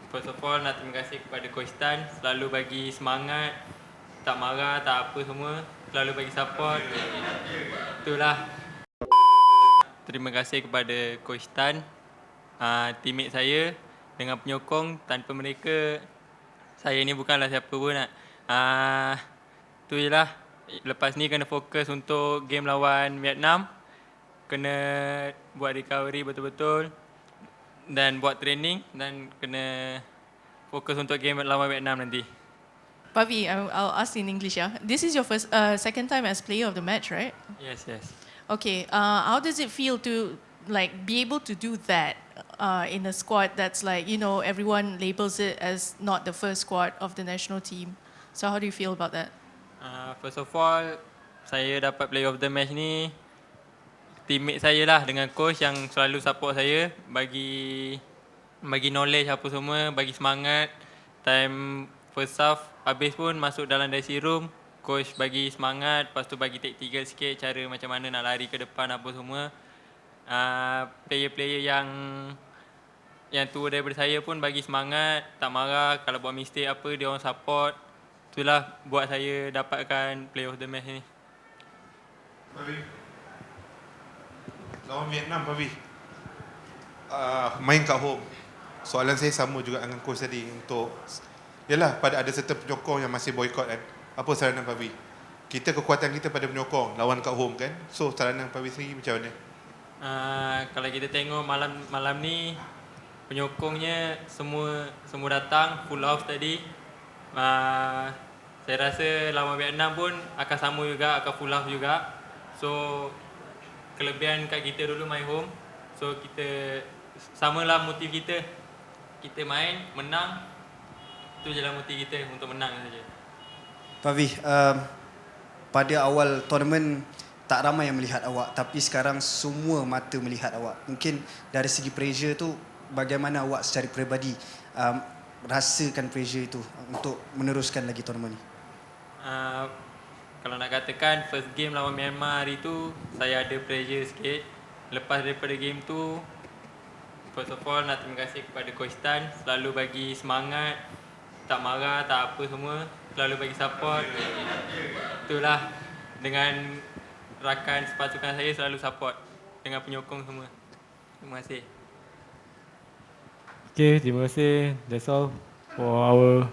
First of all, nak terima kasih kepada Coach Tan, selalu bagi semangat, tak marah, tak apa semua, selalu bagi support. Itulah. Terima kasih kepada Coach Tan, teammate saya dengan penyokong. Tanpa mereka, saya ni bukanlah siapa pun nak. Tu je lah. Lepas ni kena fokus untuk game lawan Vietnam. Kena buat recovery betul-betul dan buat training dan kena fokus untuk game lawan Vietnam nanti. Pavi, I'll ask in English. Yeah, this is your second time as player of the match, right? Yes. Okay. How does it feel to be able to do that in a squad that's everyone labels it as not the first squad of the national team? So how do you feel about that? First of all, saya dapat player of the match ni teammate saya lah dengan coach yang selalu support saya, bagi knowledge apa semua, bagi semangat. Time first half habis pun masuk dalam dressing room, coach bagi semangat, lepas tu bagi taktikal sikit cara macam mana nak lari ke depan apa semua. Player-player yang tua daripada saya pun bagi semangat, tak marah, kalau buat mistake apa dia orang support. Itulah buat saya dapatkan player of the match ni. Lawan Vietnam, Pavi, main kat home. Soalan saya sama juga dengan coach tadi untuk, yalah, pada ada serta penyokong yang masih boykot kan. Apa saranan Pavi? Kita kekuatan kita pada penyokong, lawan kat home kan. So saranan Pavi sendiri macam mana? Kalau kita tengok malam ni penyokongnya semua datang full house tadi. Saya rasa lawan Vietnam pun akan sama juga, akan full house juga. So kelebihan kat kita dulu main home. So kita samalah motif kita. Kita main, menang. Itu je lah motif kita, untuk menang saja. Pavi, pada awal tournament tak ramai yang melihat awak, tapi sekarang semua mata melihat awak. Mungkin dari segi pressure tu, bagaimana awak secara peribadi rasakan pressure itu untuk meneruskan lagi tournament ni? Kalau nak katakan first game lawan Myanmar hari tu, saya ada pressure sikit. Lepas daripada game tu, first of all nak terima kasih kepada Coach Tan, selalu bagi semangat, tak marah, tak apa semua, selalu bagi support. Itulah, dengan rakan sepasukan saya selalu support, dengan penyokong semua. Terima kasih. Okay, terima kasih. That's all for our